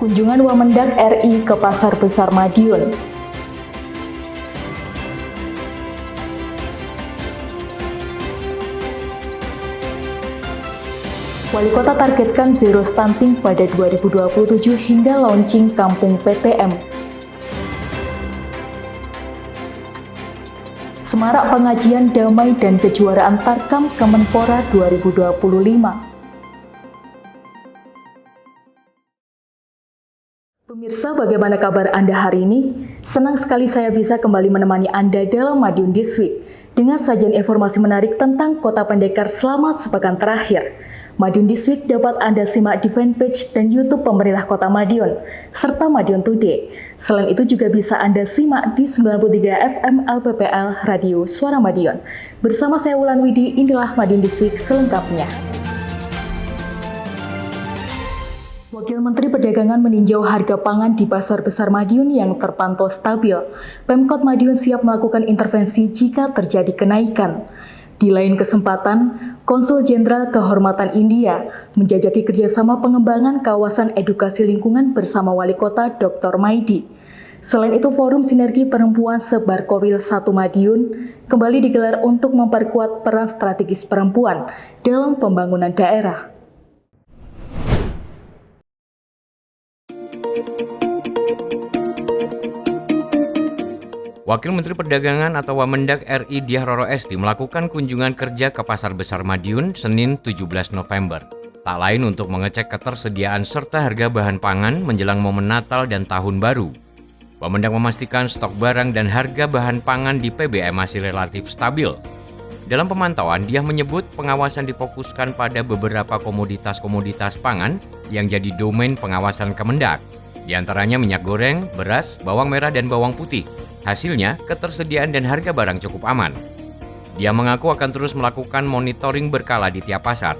Kunjungan Wamendak RI ke Pasar Besar Madiun. Wali Kota targetkan zero stunting pada 2027 hingga launching Kampung PTM. Semarak Pengajian Damai dan Kejuaraan Tarkam Kemenpora 2025. Pemirsa, bagaimana kabar Anda hari ini? Senang sekali saya bisa kembali menemani Anda dalam Madiun This Week dengan sajian informasi menarik tentang Kota Pendekar selama sepekan terakhir. Madiun This Week dapat Anda simak di fanpage dan YouTube Pemerintah Kota Madiun, serta Madiun Today. Selain itu juga bisa Anda simak di 93 FM LPPL Radio Suara Madiun. Bersama saya Wulan Widi, inilah Madiun This Week selengkapnya. Wakil Menteri Perdagangan meninjau harga pangan di Pasar Besar Madiun yang terpantau stabil. Pemkot Madiun siap melakukan intervensi jika terjadi kenaikan. Di lain kesempatan, Konsul Jenderal Kehormatan India menjajaki kerjasama pengembangan kawasan edukasi lingkungan bersama Wali Kota Dr. Maidi. Selain itu, Forum Sinergi Perempuan Sebarkowil 1 Madiun kembali digelar untuk memperkuat peran strategis perempuan dalam pembangunan daerah. Wakil Menteri Perdagangan atau Wamendak RI Diah Roro Esti melakukan kunjungan kerja ke Pasar Besar Madiun Senin 17 November. Tak lain untuk mengecek ketersediaan serta harga bahan pangan menjelang momen Natal dan Tahun Baru. Wamendak memastikan stok barang dan harga bahan pangan di PBM masih relatif stabil. Dalam pemantauan, Diah menyebut pengawasan difokuskan pada beberapa komoditas-komoditas pangan yang jadi domain pengawasan Kemendak. Di antaranya minyak goreng, beras, bawang merah, dan bawang putih. Hasilnya, ketersediaan dan harga barang cukup aman. Dia mengaku akan terus melakukan monitoring berkala di tiap pasar.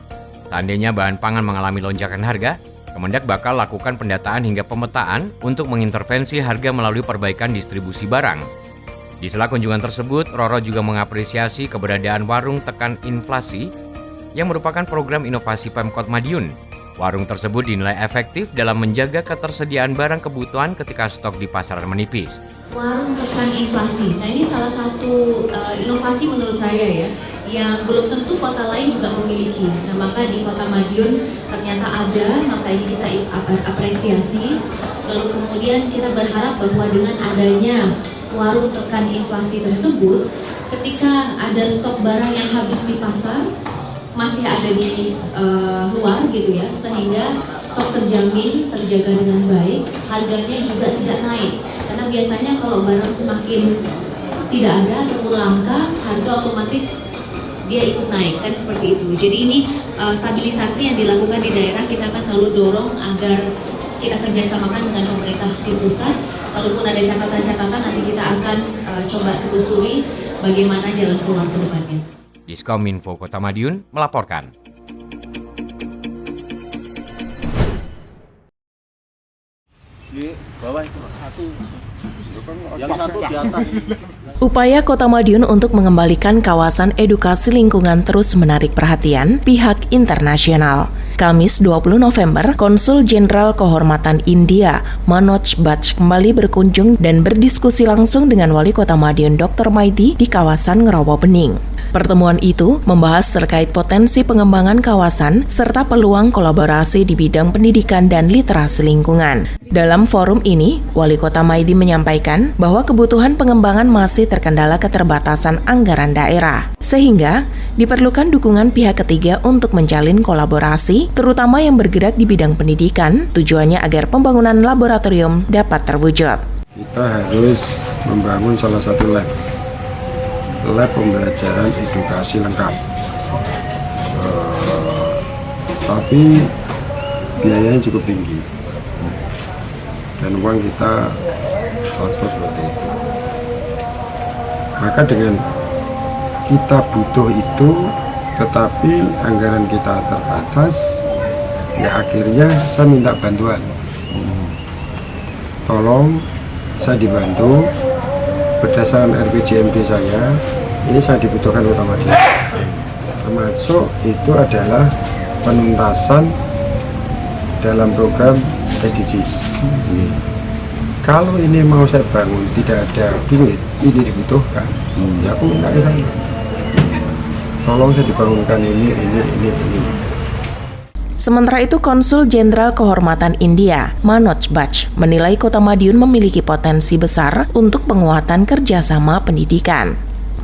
Seandainya bahan pangan mengalami lonjakan harga, Kemendak bakal lakukan pendataan hingga pemetaan untuk mengintervensi harga melalui perbaikan distribusi barang. Di sela kunjungan tersebut, Roro juga mengapresiasi keberadaan Warung Tekan Inflasi yang merupakan program inovasi Pemkot Madiun. Warung tersebut dinilai efektif dalam menjaga ketersediaan barang kebutuhan ketika stok di pasaran menipis. Warung Tekan Inflasi. Nah, ini salah satu inovasi menurut saya ya, yang belum tentu kota lain juga memiliki. Nah, maka di Kota Madiun ternyata ada, maka ini kita apresiasi. Lalu kemudian kita berharap bahwa dengan adanya Warung Tekan Inflasi tersebut, ketika ada stok barang yang habis di pasar, masih ada di luar gitu ya, sehingga stok terjamin, terjaga dengan baik, harganya juga tidak naik. Karena biasanya kalau barang semakin tidak ada ataupun langka, harga otomatis dia ikut naik, kan seperti itu. Jadi ini stabilisasi yang dilakukan di daerah, kita akan selalu dorong agar kita kerjasamakan dengan pemerintah di pusat. Kalaupun ada catatan-catatan, nanti kita akan coba telusuri bagaimana jalan keluar ke depannya. Diskominfo Kota Madiun melaporkan. Di bawah itu satu, yang satu di atas. Upaya Kota Madiun untuk mengembalikan kawasan edukasi lingkungan terus menarik perhatian pihak internasional. Kamis 20 November, Konsul Jenderal Kehormatan India, Manoj Bach kembali berkunjung dan berdiskusi langsung dengan Wali Kota Madiun Dr. Maidi di kawasan Ngerowo Bening. Pertemuan itu membahas terkait potensi pengembangan kawasan serta peluang kolaborasi di bidang pendidikan dan literasi lingkungan. Dalam forum ini, Wali Kota Maidi menyampaikan bahwa kebutuhan pengembangan masih terkendala keterbatasan anggaran daerah, sehingga diperlukan dukungan pihak ketiga untuk menjalin kolaborasi, terutama yang bergerak di bidang pendidikan, tujuannya agar pembangunan laboratorium dapat terwujud. Kita harus membangun salah satu lab pembelajaran edukasi lengkap, tapi biayanya cukup tinggi dan uang kita transfer seperti itu. Maka dengan kita butuh itu tetapi anggaran kita terbatas, ya akhirnya saya minta bantuan, tolong saya dibantu berdasarkan RPJMD saya. Ini saya dibutuhkan Kota Madiun, termasuk itu adalah penuntasan dalam program SDGs. Kalau ini mau saya bangun tidak ada duit, ini dibutuhkan, ya aku minta ke sana. Tolong saya dibangunkan ini. Sementara itu, Konsul Jenderal Kehormatan India, Manoj Bach, menilai Kota Madiun memiliki potensi besar untuk penguatan kerjasama pendidikan.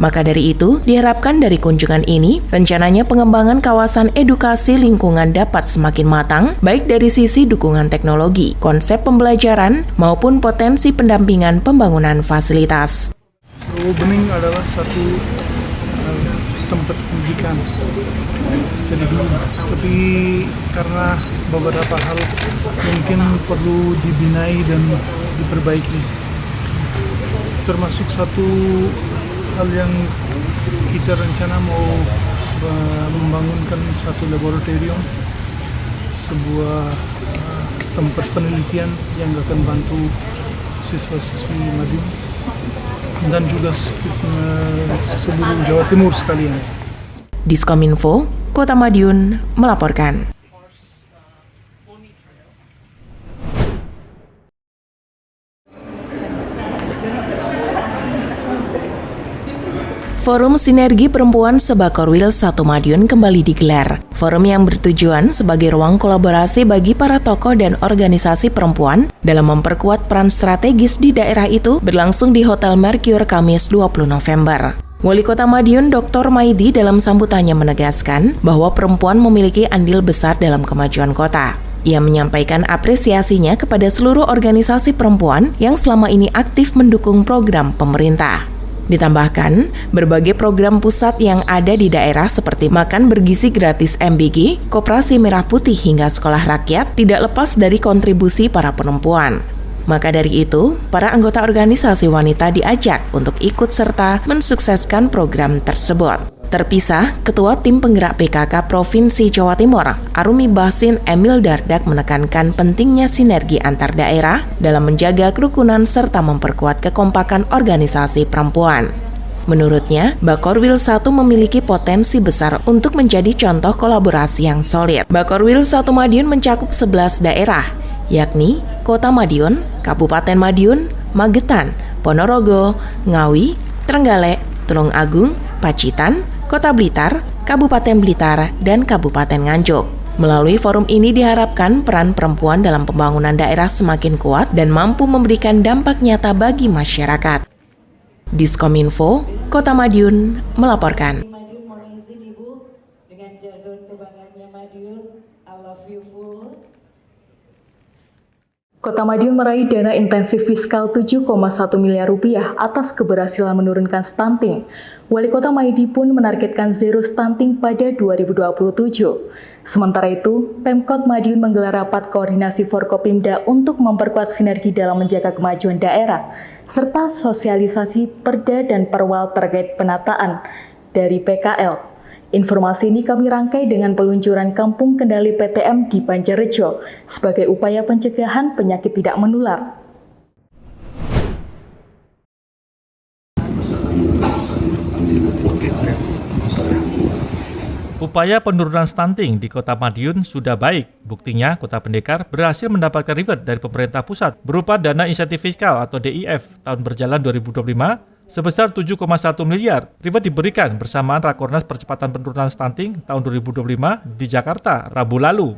Maka dari itu, diharapkan dari kunjungan ini, rencananya pengembangan kawasan edukasi lingkungan dapat semakin matang, baik dari sisi dukungan teknologi, konsep pembelajaran, maupun potensi pendampingan pembangunan fasilitas. Pulau Bening adalah satu tempat pendidikan. Tapi karena beberapa hal mungkin perlu dibinai dan diperbaiki. Termasuk satu hal yang kita rencana mau membangunkan satu laboratorium, sebuah tempat penelitian yang akan bantu siswa-siswi Madiun dan juga seluruh Jawa Timur sekalian. Diskominfo, Kota Madiun melaporkan. Forum Sinergi Perempuan Sebakorwil 1 Madiun kembali digelar. Forum yang bertujuan sebagai ruang kolaborasi bagi para tokoh dan organisasi perempuan dalam memperkuat peran strategis di daerah itu berlangsung di Hotel Mercure Kamis 20 November. Wali Kota Madiun Dr. Maidi dalam sambutannya menegaskan bahwa perempuan memiliki andil besar dalam kemajuan kota. Ia menyampaikan apresiasinya kepada seluruh organisasi perempuan yang selama ini aktif mendukung program pemerintah. Ditambahkan, berbagai program pusat yang ada di daerah seperti makan bergizi gratis MBG, Koperasi Merah Putih hingga sekolah rakyat tidak lepas dari kontribusi para perempuan. Maka dari itu, para anggota organisasi wanita diajak untuk ikut serta mensukseskan program tersebut. Terpisah, Ketua Tim Penggerak PKK Provinsi Jawa Timur, Arumi Basin Emil Dardak menekankan pentingnya sinergi antar daerah dalam menjaga kerukunan serta memperkuat kekompakan organisasi perempuan. Menurutnya, Bakorwil 1 memiliki potensi besar untuk menjadi contoh kolaborasi yang solid. Bakorwil 1 Madiun mencakup 11 daerah, yakni Kota Madiun, Kabupaten Madiun, Magetan, Ponorogo, Ngawi, Trenggalek, Tulung Agung, Pacitan, Kota Blitar, Kabupaten Blitar, dan Kabupaten Nganjuk. Melalui forum ini diharapkan peran perempuan dalam pembangunan daerah semakin kuat dan mampu memberikan dampak nyata bagi masyarakat. Diskominfo, Kota Madiun melaporkan. Madiun mohon izin Ibu dengan jargon kebanggaannya Madiun, I love you full. Kota Madiun meraih dana intensif fiskal 7,1 miliar rupiah atas keberhasilan menurunkan stunting. Wali Kota Maidi pun menargetkan zero stunting pada 2027. Sementara itu, Pemkot Madiun menggelar rapat koordinasi Forkopimda untuk memperkuat sinergi dalam menjaga kemajuan daerah, serta sosialisasi perda dan perwal terkait penataan dari PKL. Informasi ini kami rangkai dengan peluncuran Kampung Kendali PTM di Banjarrejo sebagai upaya pencegahan penyakit tidak menular. Upaya penurunan stunting di Kota Madiun sudah baik. Buktinya, Kota Pendekar berhasil mendapatkan reward dari pemerintah pusat berupa dana insentif fiskal atau DIF tahun berjalan 2025 sebesar 7,1 miliar. Reward diberikan bersamaan Rakornas Percepatan Penurunan Stunting tahun 2025 di Jakarta, Rabu lalu.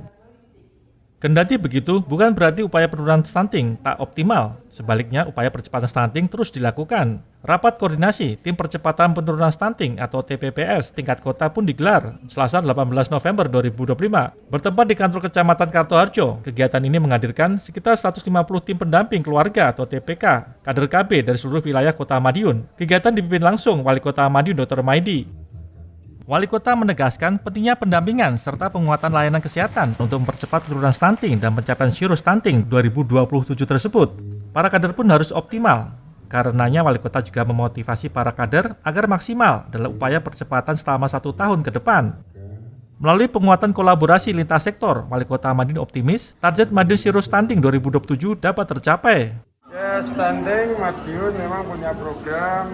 Kendati begitu, bukan berarti upaya penurunan stunting tak optimal. Sebaliknya, upaya percepatan stunting terus dilakukan. Rapat koordinasi Tim Percepatan Penurunan Stunting atau TPPS tingkat kota pun digelar Selasa 18 November 2025. Bertempat di kantor Kecamatan Kartoharjo, kegiatan ini menghadirkan sekitar 150 tim pendamping keluarga atau TPK, kader KB dari seluruh wilayah Kota Madiun. Kegiatan dipimpin langsung Wali Kota Madiun Dr. Maidi. Wali Kota menegaskan pentingnya pendampingan serta penguatan layanan kesehatan untuk mempercepat penurunan stunting dan pencapaian zero stunting 2027 tersebut. Para kader pun harus optimal. Karenanya Wali Kota juga memotivasi para kader agar maksimal dalam upaya percepatan selama 1 tahun ke depan. Melalui penguatan kolaborasi lintas sektor, Wali Kota Madiun optimis target Madiun Zero Stunting 2027 dapat tercapai. Ya, stunting Madiun memang punya program.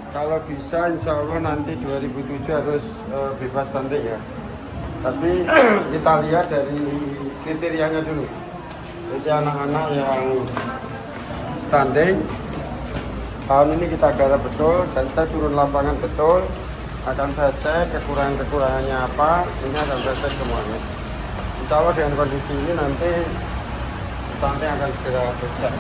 Kalau bisa insya Allah nanti 2007 harus bebas stunting ya. Tapi kita lihat dari kriterianya dulu. Jadi anak-anak yang stunting tahun ini kita garap betul dan saya turun lapangan betul. Akan saya cek kekurangannya apa, ini akan saya cek semuanya. Insya Allah dengan kondisi ini nanti stunting akan segera selesai.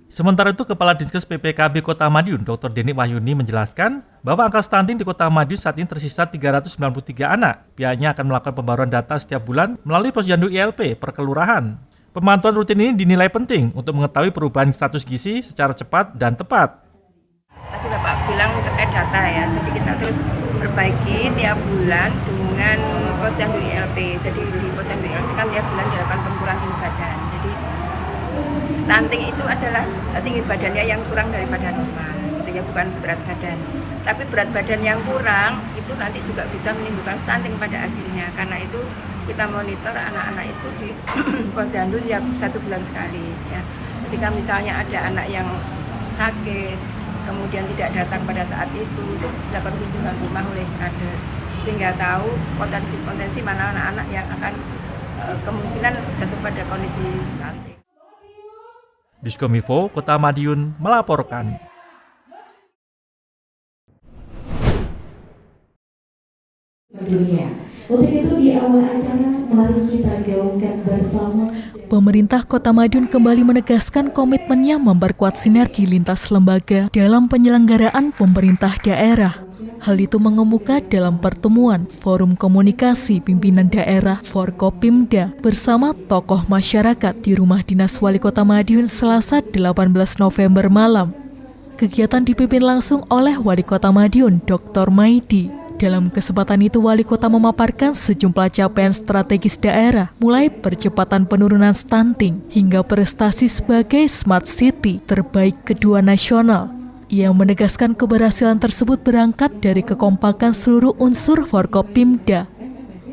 Sementara itu, Kepala Dinkes PPKB Kota Madiun, Dr. Deni Wahyuni menjelaskan bahwa angka stunting di Kota Madiun saat ini tersisa 393 anak. Pihaknya akan melakukan pembaruan data setiap bulan melalui posyandu ILP per kelurahan. Pemantauan rutin ini dinilai penting untuk mengetahui perubahan status gizi secara cepat dan tepat. Tadi Bapak bilang terkait data ya, jadi kita terus perbaiki tiap bulan dengan posyandu ILP. Jadi di posyandu ILP kan tiap bulan dilakukan pengukuran tinggi badan. Jadi stunting itu adalah tinggi badannya yang kurang daripada normal, gitu ya, bukan berat badan. Tapi berat badan yang kurang itu nanti juga bisa menimbulkan stunting pada akhirnya. Karena itu kita monitor anak-anak itu di posyandu tiap 1 bulan sekali. Ya. Ketika misalnya ada anak yang sakit, kemudian tidak datang pada saat itu dilakukan kunjungan rumah oleh kader, sehingga tahu potensi mana anak-anak yang akan kemungkinan jatuh pada kondisi stunting. Diskominfo Kota Madiun melaporkan. Dunia. Untuk itu di awal acara mari kita gaungkan bersama. Pemerintah Kota Madiun kembali menegaskan komitmennya memperkuat sinergi lintas lembaga dalam penyelenggaraan pemerintah daerah. Hal itu mengemuka dalam pertemuan Forum Komunikasi Pimpinan Daerah Forkopimda bersama tokoh masyarakat di Rumah Dinas Wali Kota Madiun Selasa 18 November malam. Kegiatan dipimpin langsung oleh Wali Kota Madiun, Dr. Maidi. Dalam kesempatan itu, Wali Kota memaparkan sejumlah capaian strategis daerah, mulai percepatan penurunan stunting hingga prestasi sebagai Smart City terbaik kedua nasional. Ia menegaskan keberhasilan tersebut berangkat dari kekompakan seluruh unsur Forkopimda.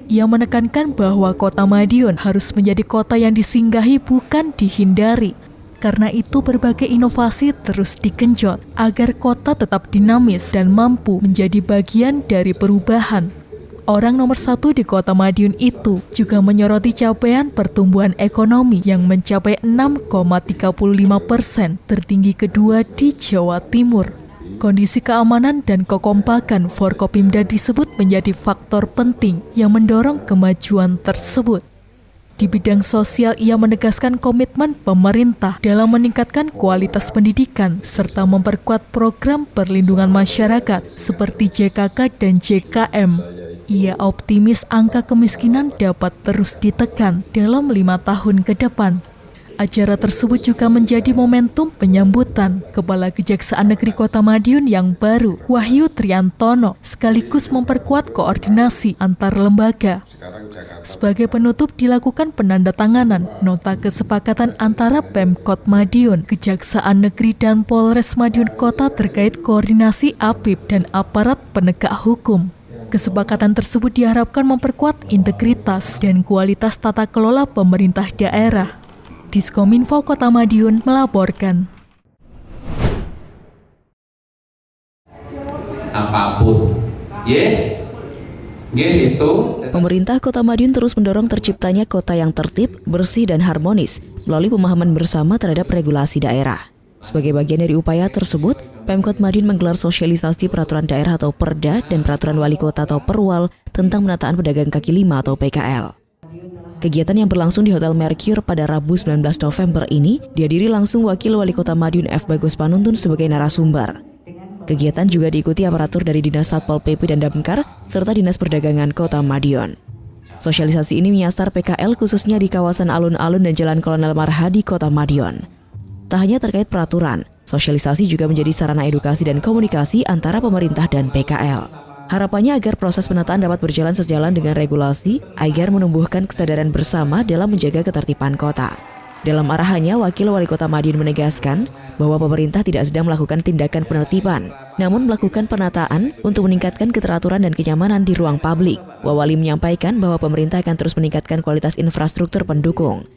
Ia menekankan bahwa Kota Madiun harus menjadi kota yang disinggahi bukan dihindari. Karena itu berbagai inovasi terus digenjot agar kota tetap dinamis dan mampu menjadi bagian dari perubahan. Orang nomor 1 di Kota Madiun itu juga menyoroti capaian pertumbuhan ekonomi yang mencapai 6,35%, tertinggi kedua di Jawa Timur. Kondisi keamanan dan kekompakan Forkopimda disebut menjadi faktor penting yang mendorong kemajuan tersebut. Di bidang sosial, ia menegaskan komitmen pemerintah dalam meningkatkan kualitas pendidikan serta memperkuat program perlindungan masyarakat seperti JKK dan JKM. Ia optimis angka kemiskinan dapat terus ditekan dalam 5 tahun ke depan. Acara tersebut juga menjadi momentum penyambutan Kepala Kejaksaan Negeri Kota Madiun yang baru, Wahyu Triantono, sekaligus memperkuat koordinasi antar lembaga. Sebagai penutup dilakukan penandatanganan nota kesepakatan antara Pemkot Madiun, Kejaksaan Negeri dan Polres Madiun Kota terkait koordinasi APIP dan aparat penegak hukum. Kesepakatan tersebut diharapkan memperkuat integritas dan kualitas tata kelola pemerintah daerah. Diskominfo Kota Madiun melaporkan. Apapun, itu. Pemerintah Kota Madiun terus mendorong terciptanya kota yang tertib, bersih, dan harmonis melalui pemahaman bersama terhadap regulasi daerah. Sebagai bagian dari upaya tersebut, Pemkot Madiun menggelar sosialisasi peraturan daerah atau Perda dan peraturan wali kota atau Perwal tentang penataan pedagang kaki lima atau PKL. Kegiatan yang berlangsung di Hotel Mercure pada Rabu 19 November ini dihadiri langsung Wakil Wali Kota Madiun F. Bagus Panuntun sebagai narasumber. Kegiatan juga diikuti aparatur dari Dinas Satpol PP dan Damkar serta Dinas Perdagangan Kota Madiun. Sosialisasi ini menyasar PKL khususnya di kawasan alun-alun dan Jalan Kolonel Marhadi Kota Madiun. Tak hanya terkait peraturan, sosialisasi juga menjadi sarana edukasi dan komunikasi antara pemerintah dan PKL. Harapannya agar proses penataan dapat berjalan sejalan dengan regulasi agar menumbuhkan kesadaran bersama dalam menjaga ketertiban kota. Dalam arahannya, Wakil Wali Kota Madiun menegaskan bahwa pemerintah tidak sedang melakukan tindakan penertiban, namun melakukan penataan untuk meningkatkan keteraturan dan kenyamanan di ruang publik. Wawali menyampaikan bahwa pemerintah akan terus meningkatkan kualitas infrastruktur pendukung.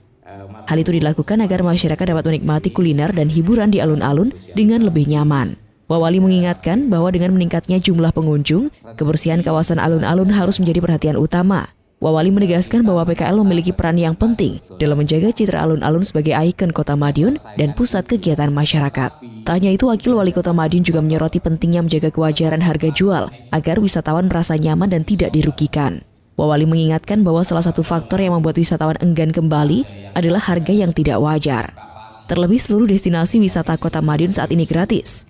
Hal itu dilakukan agar masyarakat dapat menikmati kuliner dan hiburan di alun-alun dengan lebih nyaman. Wawali mengingatkan bahwa dengan meningkatnya jumlah pengunjung, kebersihan kawasan alun-alun harus menjadi perhatian utama. Wawali menegaskan bahwa PKL memiliki peran yang penting dalam menjaga citra alun-alun sebagai ikon Kota Madiun dan pusat kegiatan masyarakat. Tak hanya itu, Wakil Wali Kota Madiun juga menyoroti pentingnya menjaga kewajaran harga jual agar wisatawan merasa nyaman dan tidak dirugikan. Wawali mengingatkan bahwa salah satu faktor yang membuat wisatawan enggan kembali adalah harga yang tidak wajar. Terlebih seluruh destinasi wisata Kota Madiun saat ini gratis,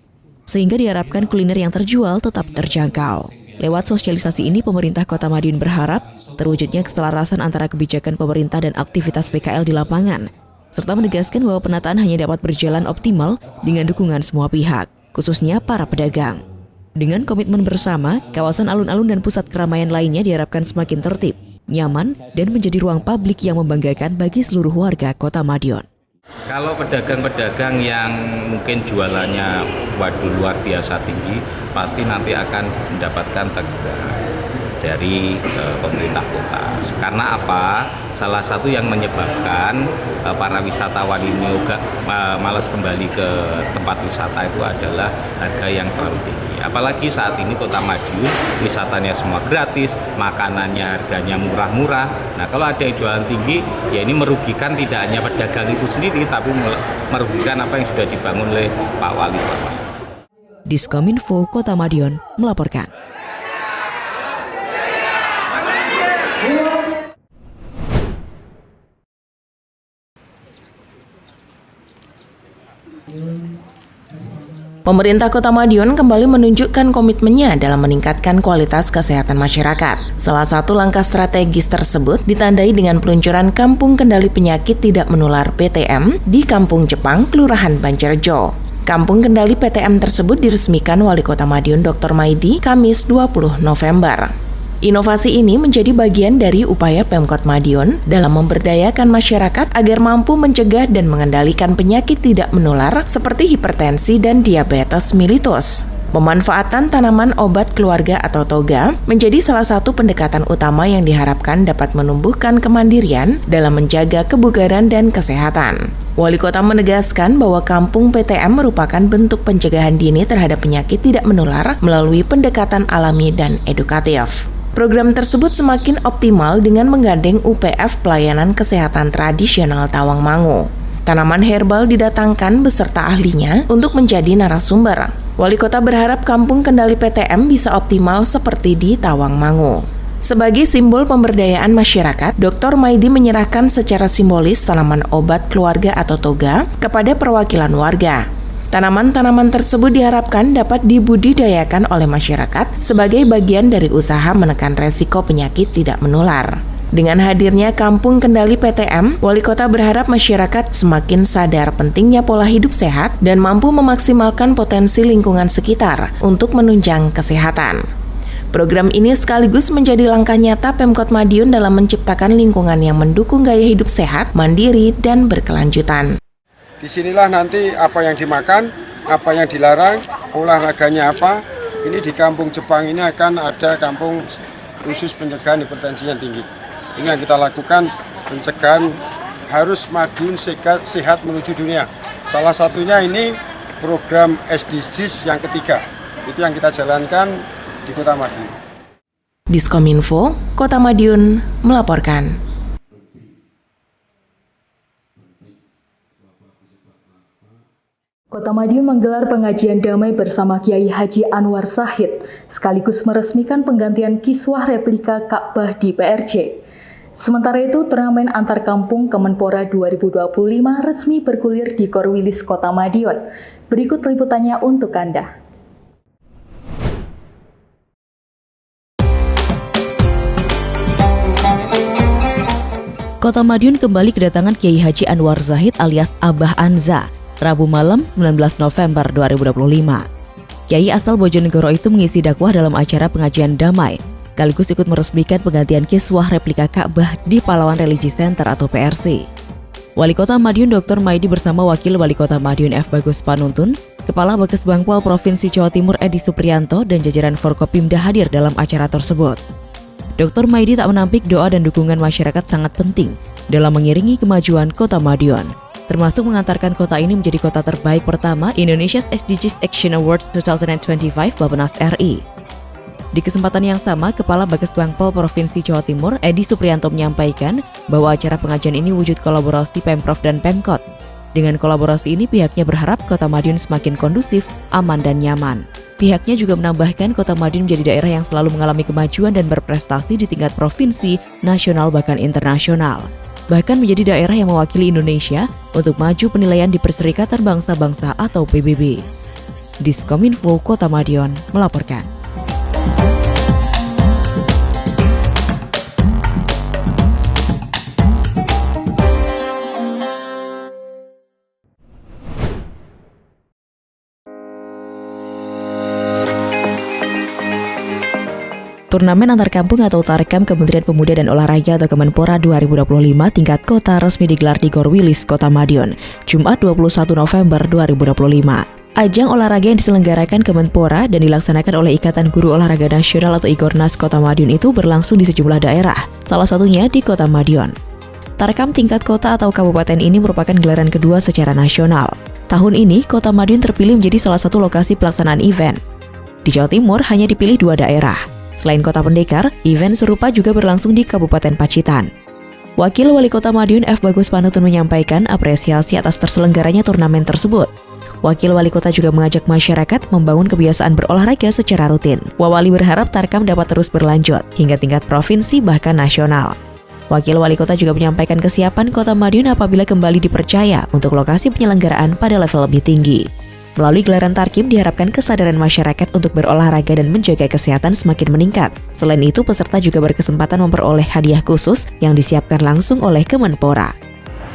sehingga diharapkan kuliner yang terjual tetap terjangkau. Lewat sosialisasi ini, pemerintah Kota Madiun berharap terwujudnya keselarasan antara kebijakan pemerintah dan aktivitas PKL di lapangan, serta menegaskan bahwa penataan hanya dapat berjalan optimal dengan dukungan semua pihak, khususnya para pedagang. Dengan komitmen bersama, kawasan alun-alun dan pusat keramaian lainnya diharapkan semakin tertib, nyaman, dan menjadi ruang publik yang membanggakan bagi seluruh warga Kota Madiun. Kalau pedagang-pedagang yang mungkin jualannya luar biasa tinggi, pasti nanti akan mendapatkan teguran dari pemerintah kota. Karena apa? Salah satu yang menyebabkan para wisatawan ini juga malas kembali ke tempat wisata itu adalah harga yang terlalu tinggi. Apalagi saat ini Kota Madiun wisatanya semua gratis, makanannya harganya murah-murah. Nah, kalau ada yang jualan tinggi, ya ini merugikan tidak hanya pedagang itu sendiri, tapi merugikan apa yang sudah dibangun oleh Pak Wali selama ini. Diskominfo Kota Madiun melaporkan. Pemerintah Kota Madiun kembali menunjukkan komitmennya dalam meningkatkan kualitas kesehatan masyarakat. Salah satu langkah strategis tersebut ditandai dengan peluncuran Kampung Kendali Penyakit Tidak Menular PTM di Kampung Jepang, Kelurahan Banjarjo. Kampung Kendali PTM tersebut diresmikan Wali Kota Madiun Dr. Maidi Kamis 20 November. Inovasi ini menjadi bagian dari upaya Pemkot Madiun dalam memberdayakan masyarakat agar mampu mencegah dan mengendalikan penyakit tidak menular seperti hipertensi dan diabetes mellitus. Pemanfaatan tanaman obat keluarga atau toga menjadi salah satu pendekatan utama yang diharapkan dapat menumbuhkan kemandirian dalam menjaga kebugaran dan kesehatan. Wali Kota menegaskan bahwa Kampung PTM merupakan bentuk pencegahan dini terhadap penyakit tidak menular melalui pendekatan alami dan edukatif. Program tersebut semakin optimal dengan menggandeng UPF Pelayanan Kesehatan Tradisional Tawangmangu. Tanaman herbal didatangkan beserta ahlinya untuk menjadi narasumber. Wali Kota berharap Kampung Kendali PTM bisa optimal seperti di Tawangmangu. Sebagai simbol pemberdayaan masyarakat, Dr. Maidi menyerahkan secara simbolis tanaman obat keluarga atau toga kepada perwakilan warga. Tanaman-tanaman tersebut diharapkan dapat dibudidayakan oleh masyarakat sebagai bagian dari usaha menekan resiko penyakit tidak menular. Dengan hadirnya Kampung Kendali PTM, Wali Kota berharap masyarakat semakin sadar pentingnya pola hidup sehat dan mampu memaksimalkan potensi lingkungan sekitar untuk menunjang kesehatan. Program ini sekaligus menjadi langkah nyata Pemkot Madiun dalam menciptakan lingkungan yang mendukung gaya hidup sehat, mandiri, dan berkelanjutan. Disinilah nanti apa yang dimakan, apa yang dilarang, olahraganya apa. Ini di Kampung Jepang ini akan ada kampung khusus pencegahan hipertensi yang tinggi. Ini yang kita lakukan, pencegahan harus Madiun sehat menuju dunia. Salah satunya ini program SDGs yang ketiga. Itu yang kita jalankan di Kota Madiun. Diskominfo Kota Madiun melaporkan. Kota Madiun menggelar pengajian damai bersama Kiai Haji Anwar Zahid, sekaligus meresmikan penggantian kiswah replika Ka'bah di PRJ. Sementara itu, turnamen antar kampung Kemenpora 2025 resmi bergulir di Korwilis Kota Madiun. Berikut liputannya untuk Anda. Kota Madiun kembali kedatangan Kiai Haji Anwar Zahid alias Abah Anza, Rabu malam 19 November 2025. Kiai asal Bojonegoro itu mengisi dakwah dalam acara pengajian damai, sekaligus ikut meresmikan penggantian kiswah replika Ka'bah di Pahlawan Religi Center atau PRC. Wali Kota Madiun Dr. Maidi bersama Wakil Wali Kota Madiun F. Bagus Panuntun, Kepala Bakes Bangpol Provinsi Jawa Timur Edi Supriyanto dan jajaran Forkopimda hadir dalam acara tersebut. Dr. Maidi tak menampik doa dan dukungan masyarakat sangat penting dalam mengiringi kemajuan Kota Madiun, termasuk mengantarkan kota ini menjadi kota terbaik pertama Indonesia's SDGs Action Awards 2025 Bappenas RI. Di kesempatan yang sama, Kepala Bakesbangpol Provinsi Jawa Timur, Edi Supriyanto menyampaikan bahwa acara pengajian ini wujud kolaborasi Pemprov dan Pemkot. Dengan kolaborasi ini, pihaknya berharap Kota Madiun semakin kondusif, aman, dan nyaman. Pihaknya juga menambahkan Kota Madiun menjadi daerah yang selalu mengalami kemajuan dan berprestasi di tingkat provinsi, nasional, bahkan internasional. Bahkan menjadi daerah yang mewakili Indonesia untuk maju penilaian di Perserikatan Bangsa-Bangsa atau PBB. Diskominfo Kota Madiun melaporkan. Turnamen antar kampung atau Tarkam Kementerian Pemuda dan Olahraga atau Kemenpora 2025 tingkat kota resmi digelar di Gor Wilis, Kota Madiun, Jumat 21 November 2025. Ajang olahraga yang diselenggarakan Kemenpora dan dilaksanakan oleh Ikatan Guru Olahraga Nasional atau IGORNAS Kota Madiun itu berlangsung di sejumlah daerah, salah satunya di Kota Madiun. Tarkam tingkat kota atau kabupaten ini merupakan gelaran kedua secara nasional. Tahun ini, Kota Madiun terpilih menjadi salah satu lokasi pelaksanaan event. Di Jawa Timur hanya dipilih 2 daerah. Selain Kota Pendekar, event serupa juga berlangsung di Kabupaten Pacitan. Wakil Wali Kota Madiun F. Bagus Panutun menyampaikan apresiasi atas terselenggaranya turnamen tersebut. Wakil Wali Kota juga mengajak masyarakat membangun kebiasaan berolahraga secara rutin. Wawali berharap Tarkam dapat terus berlanjut hingga tingkat provinsi bahkan nasional. Wakil Wali Kota juga menyampaikan kesiapan Kota Madiun apabila kembali dipercaya untuk lokasi penyelenggaraan pada level lebih tinggi. Melalui gelaran Tarkim diharapkan kesadaran masyarakat untuk berolahraga dan menjaga kesehatan semakin meningkat. Selain itu, peserta juga berkesempatan memperoleh hadiah khusus yang disiapkan langsung oleh Kemenpora.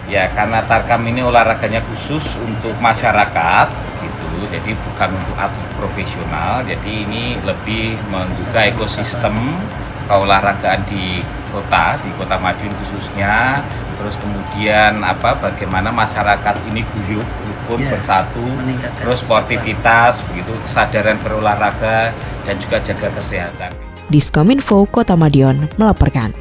Ya, karena Tarkam ini olahraganya khusus untuk masyarakat, gitu. Jadi bukan untuk atlet profesional. Jadi ini lebih membuka ekosistem keolahragaan di Kota Madiun khususnya. Terus kemudian bagaimana masyarakat ini guyup, rukun, bersatu, terus sportivitas, begitu, kesadaran berolahraga dan juga jaga kesehatan. Diskominfo Kota Madiun melaporkan.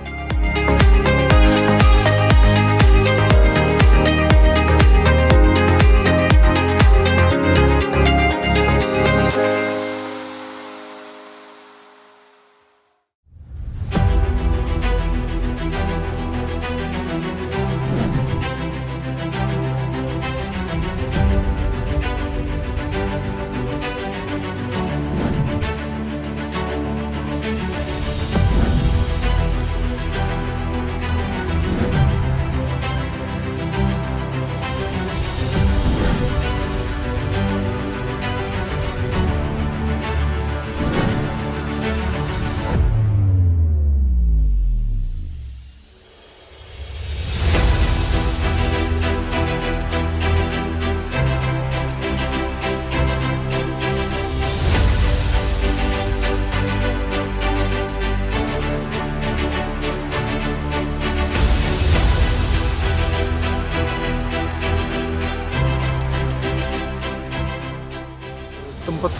Tempat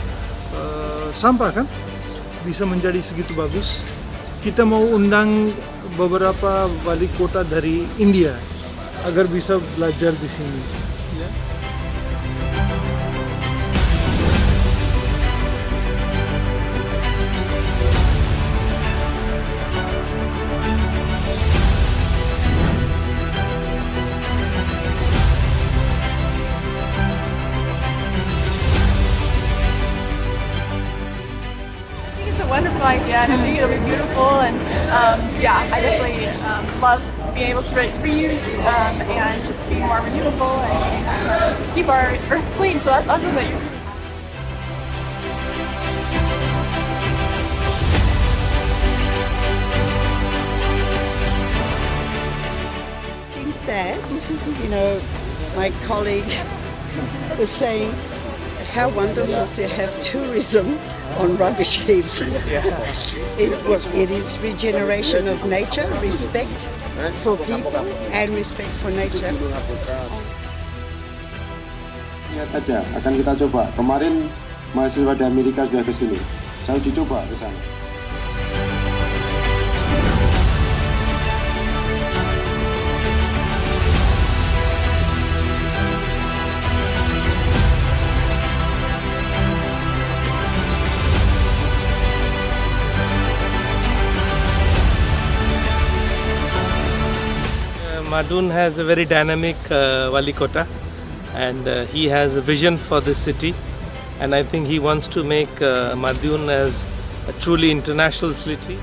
sampah kan bisa menjadi segitu bagus. Kita mau undang beberapa wali kota dari India agar bisa belajar di sini. Ya. Wonderful idea, and I think it'll be beautiful. And I definitely love being able to reuse and just be more renewable and keep our earth clean. So that's awesome that you. I think that, my colleague was saying how wonderful to have tourism on rubbish heaps. It is regeneration of nature, respect for people and respect for nature. Lihat aja, akan kita coba. Kemarin mahasiswa di Amerika sudah ke sini. Saya uji coba ke sana. Madun has a very dynamic Wali Kota, and he has a vision for this city, and I think he wants to make Madiun as a truly international city.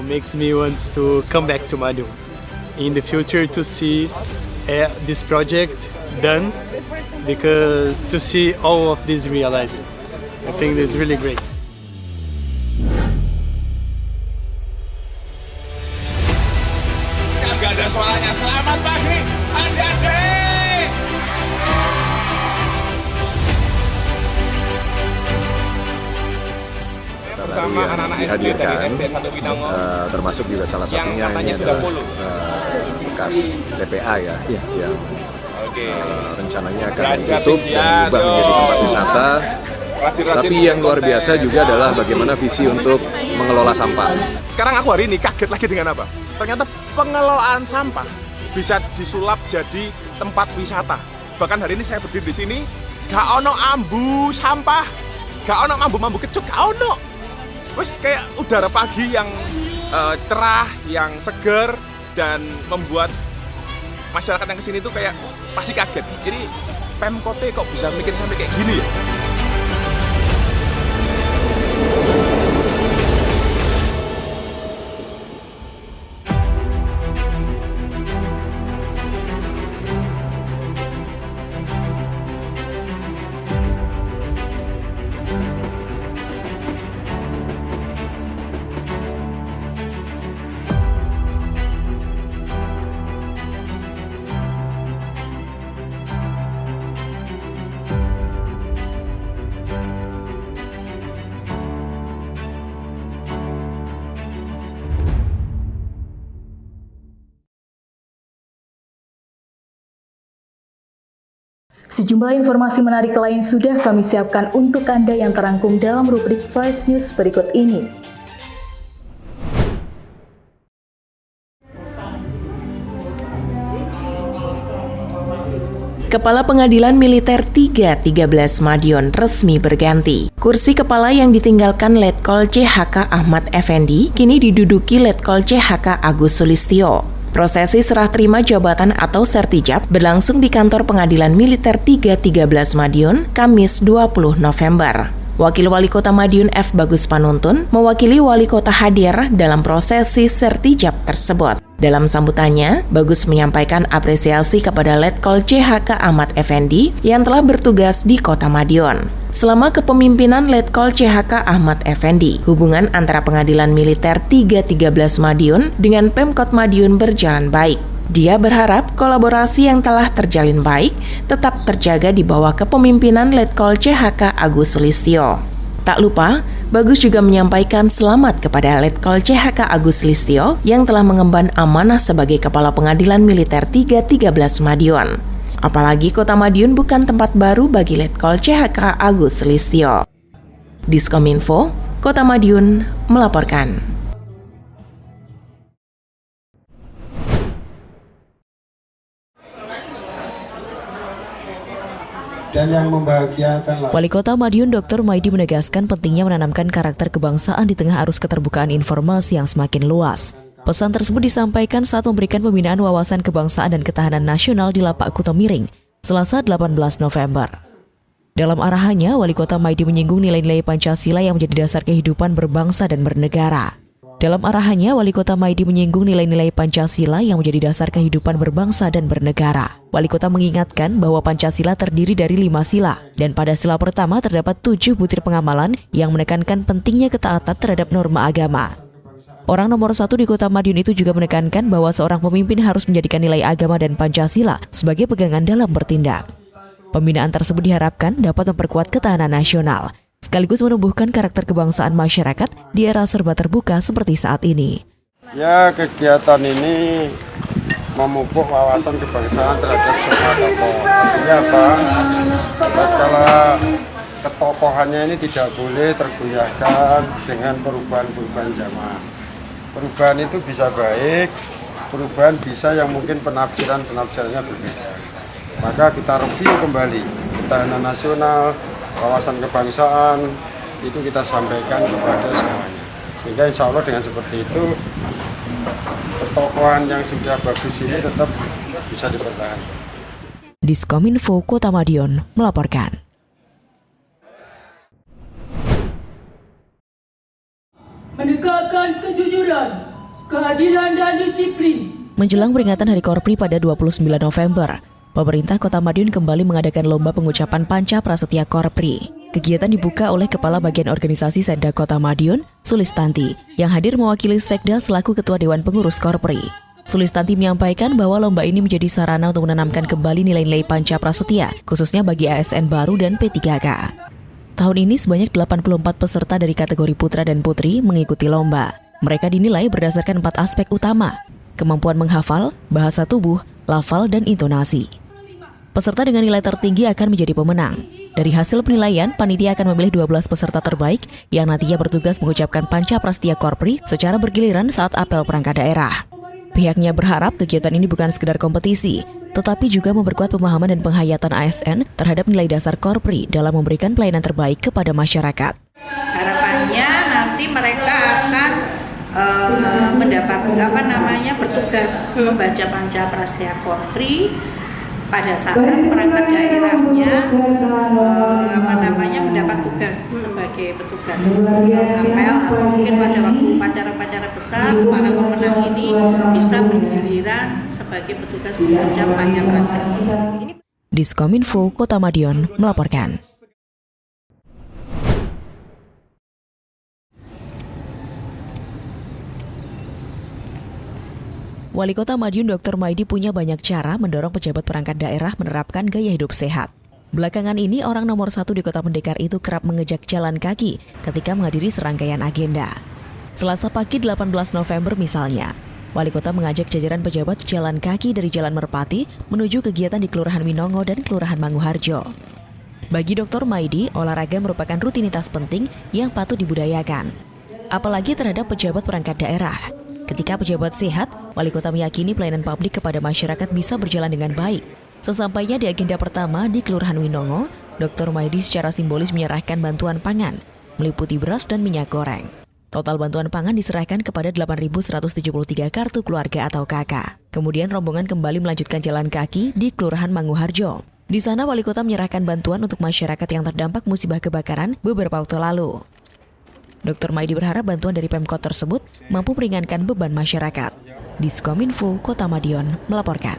Makes me want to come back to Madiun in the future to see this project done, because to see all of this realized. I think it's really great. Gak ada suaranya. Selamat pagi, adik-adik. Baru yang dihadirkan, termasuk juga salah satunya ini adalah bekas TPA ya, yang rencananya akan ditutup dan diubah menjadi tempat wisata. Tapi yang luar biasa juga adalah bagaimana visi untuk mengelola sampah. Sekarang aku hari ini kaget lagi dengan apa? Ternyata pengelolaan sampah bisa disulap jadi tempat wisata. Bahkan hari ini saya berdiri di sini, gak ono ambu sampah, gak ono mambu kecut, gak ono. Wes kayak udara pagi yang cerah, yang seger, dan membuat masyarakat yang kesini tuh kayak pasti kaget. Jadi Pemkote kok bisa bikin sampai kayak gini ya? Sejumlah informasi menarik lain sudah kami siapkan untuk Anda yang terangkum dalam rubrik Flash News berikut ini. Kepala Pengadilan Militer 313 Madiun resmi berganti. Kursi kepala yang ditinggalkan Letkol CHK Ahmad Effendi kini diduduki Letkol CHK Agus Sulistyo. Prosesi serah terima jabatan atau sertijab berlangsung di kantor Pengadilan Militer 313 Madiun, Kamis 20 November. Wakil Wali Kota Madiun F. Bagus Panuntun mewakili Wali Kota hadir dalam prosesi sertijab tersebut. Dalam sambutannya, Bagus menyampaikan apresiasi kepada Letkol CHK Ahmad Effendi yang telah bertugas di Kota Madiun. Selama kepemimpinan Letkol CHK Ahmad Effendi, hubungan antara Pengadilan Militer 313 Madiun dengan Pemkot Madiun berjalan baik. Dia berharap kolaborasi yang telah terjalin baik tetap terjaga di bawah kepemimpinan Letkol CHK Agus Sulistyo. Tak lupa, Bagus juga menyampaikan selamat kepada Letkol CHK Agus Sulistyo yang telah mengemban amanah sebagai Kepala Pengadilan Militer 313 Madiun. Apalagi Kota Madiun bukan tempat baru bagi Letkol CHK Agus Sulistyo. Diskominfo, Kota Madiun melaporkan. Dan yang membahagiakan. Wali Kota Madiun Dr. Maidi menegaskan pentingnya menanamkan karakter kebangsaan di tengah arus keterbukaan informasi yang semakin luas. Pesan tersebut disampaikan saat memberikan pembinaan wawasan kebangsaan dan ketahanan nasional di Lapak Kutomiring, Selasa 18 November. Dalam arahannya, Wali Kota Maidi menyinggung nilai-nilai Pancasila yang menjadi dasar kehidupan berbangsa dan bernegara. Dalam arahannya, Wali Kota Maidi menyinggung nilai-nilai Pancasila yang menjadi dasar kehidupan berbangsa dan bernegara. Wali Kota mengingatkan bahwa Pancasila terdiri dari 5 sila, dan pada sila pertama terdapat 7 butir pengamalan yang menekankan pentingnya ketaatan terhadap norma agama. Orang nomor 1 di Kota Madiun itu juga menekankan bahwa seorang pemimpin harus menjadikan nilai agama dan Pancasila sebagai pegangan dalam bertindak. Pembinaan tersebut diharapkan dapat memperkuat ketahanan nasional, sekaligus menumbuhkan karakter kebangsaan masyarakat di era serba terbuka seperti saat ini. Ya, kegiatan ini memupuk wawasan kebangsaan terhadap semua tokoh. Artinya apa? Tatkala ketokohannya ini tidak boleh tergoyahkan dengan perubahan-perubahan zaman. Perubahan itu bisa baik, perubahan bisa yang mungkin penafsirannya berbeda. Maka kita review kembali ketahanan nasional, wawasan kebangsaan, itu kita sampaikan kepada semuanya. Sehingga insya Allah dengan seperti itu pertokohan yang sudah bagus ini tetap bisa dipertahankan. Diskominfo Kota Madiun melaporkan. Menegakkan kejujuran, keadilan dan disiplin. Menjelang peringatan Hari Korpri pada 29 November, pemerintah Kota Madiun kembali mengadakan lomba pengucapan Panca Prasetya Korpri. Kegiatan dibuka oleh Kepala Bagian Organisasi Sekda Kota Madiun, Sulistanti, yang hadir mewakili Sekda selaku Ketua Dewan Pengurus Korpri. Sulistanti menyampaikan bahwa lomba ini menjadi sarana untuk menanamkan kembali nilai-nilai Panca Prasetya, khususnya bagi ASN baru dan P3K. Tahun ini sebanyak 84 peserta dari kategori putra dan putri mengikuti lomba. Mereka dinilai berdasarkan 4 aspek utama: kemampuan menghafal, bahasa tubuh, lafal, dan intonasi. Peserta dengan nilai tertinggi akan menjadi pemenang. Dari hasil penilaian, panitia akan memilih 12 peserta terbaik yang nantinya bertugas mengucapkan Panca Prasetya Korpri secara bergiliran saat apel perangkat daerah. Pihaknya berharap kegiatan ini bukan sekedar kompetisi, tetapi juga memperkuat pemahaman dan penghayatan ASN terhadap nilai dasar Korpri dalam memberikan pelayanan terbaik kepada masyarakat. Harapannya nanti mereka akan mendapat bertugas membaca Panca Prasetya Korpri pada saat perangkat daerahnya mendapat tugas sebagai petugas apel, atau mungkin pada waktu upacara-upacara besar para pemenang ini bisa bergiliran sebagai petugas membaca Panca Prasetya. Diskominfo Kota Madiun melaporkan. Wali Kota Madiun Dr. Maidi punya banyak cara mendorong pejabat perangkat daerah menerapkan gaya hidup sehat. Belakangan ini orang nomor 1 di Kota Pendekar itu kerap mengejak jalan kaki ketika menghadiri serangkaian agenda. Selasa pagi 18 November misalnya, Wali Kota mengajak jajaran pejabat jalan kaki dari Jalan Merpati menuju kegiatan di Kelurahan Winongo dan Kelurahan Manguharjo. Bagi Dr. Maidi, olahraga merupakan rutinitas penting yang patut dibudayakan, apalagi terhadap pejabat perangkat daerah. Ketika pejabat sehat, Wali Kota meyakini pelayanan publik kepada masyarakat bisa berjalan dengan baik. Sesampainya di agenda pertama di Kelurahan Winongo, Dr. Maidi secara simbolis menyerahkan bantuan pangan, meliputi beras dan minyak goreng. Total bantuan pangan diserahkan kepada 8.173 kartu keluarga atau KK. Kemudian rombongan kembali melanjutkan jalan kaki di Kelurahan Manguharjo. Di sana Wali Kota menyerahkan bantuan untuk masyarakat yang terdampak musibah kebakaran beberapa waktu lalu. Dr. Maidi berharap bantuan dari Pemkot tersebut mampu meringankan beban masyarakat. Diskominfo Kota Madiun melaporkan.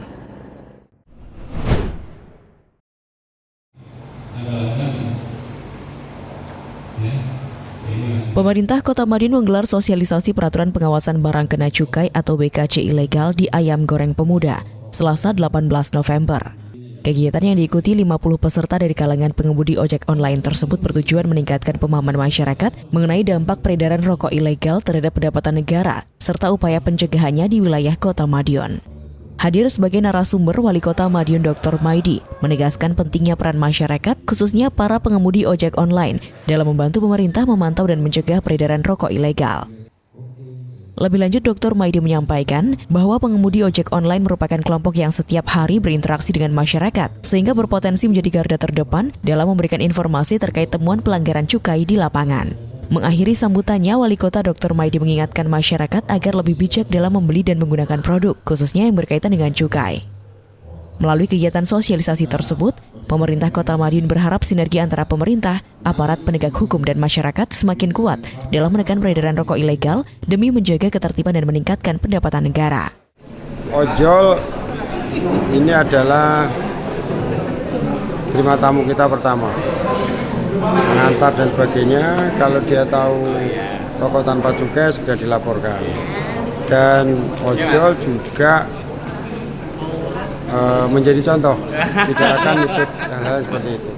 Pemerintah Kota Madiun menggelar sosialisasi peraturan pengawasan barang kena cukai atau BKC ilegal di Ayam Goreng Pemuda, Selasa 18 November. Kegiatan yang diikuti 50 peserta dari kalangan pengemudi ojek online tersebut bertujuan meningkatkan pemahaman masyarakat mengenai dampak peredaran rokok ilegal terhadap pendapatan negara, serta upaya pencegahannya di wilayah Kota Madiun. Hadir sebagai narasumber, Wali Kota Madiun Dr. Maidi menegaskan pentingnya peran masyarakat, khususnya para pengemudi ojek online, dalam membantu pemerintah memantau dan mencegah peredaran rokok ilegal. Lebih lanjut, Dr. Maidi menyampaikan bahwa pengemudi ojek online merupakan kelompok yang setiap hari berinteraksi dengan masyarakat, sehingga berpotensi menjadi garda terdepan dalam memberikan informasi terkait temuan pelanggaran cukai di lapangan. Mengakhiri sambutannya, Wali Kota Dr. Maidi mengingatkan masyarakat agar lebih bijak dalam membeli dan menggunakan produk, khususnya yang berkaitan dengan cukai. Melalui kegiatan sosialisasi tersebut, pemerintah Kota Madiun berharap sinergi antara pemerintah, aparat penegak hukum dan masyarakat semakin kuat dalam menekan peredaran rokok ilegal demi menjaga ketertiban dan meningkatkan pendapatan negara. Ojol ini adalah terima tamu kita pertama, mengantar dan sebagainya. Kalau dia tahu rokok tanpa cukai segera dilaporkan. Dan ojol juga menjadi contoh, tidak akan nitip hal-hal seperti itu.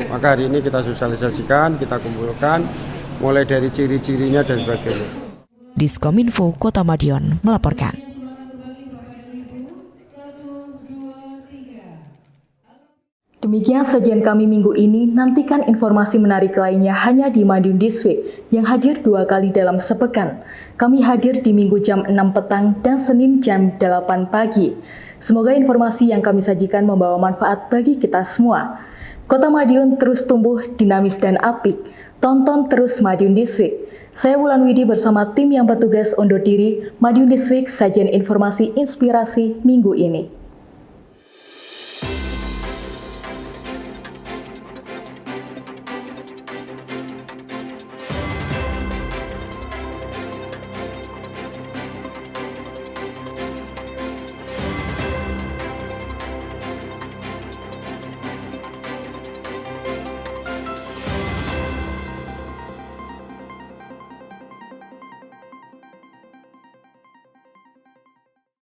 Maka hari ini kita sosialisasikan, kita kumpulkan, mulai dari ciri-cirinya dan sebagainya. Diskominfo Kota Madiun melaporkan. Demikian sajian kami minggu ini. Nantikan informasi menarik lainnya hanya di Madiun This Week yang hadir 2 kali dalam sepekan. Kami hadir di Minggu jam 6 petang dan Senin jam 8 pagi. Semoga informasi yang kami sajikan membawa manfaat bagi kita semua. Kota Madiun terus tumbuh dinamis dan apik. Tonton terus Madiun This Week. Saya Wulan Widi bersama tim yang bertugas undur diri. Madiun This Week, sajian informasi inspirasi minggu ini.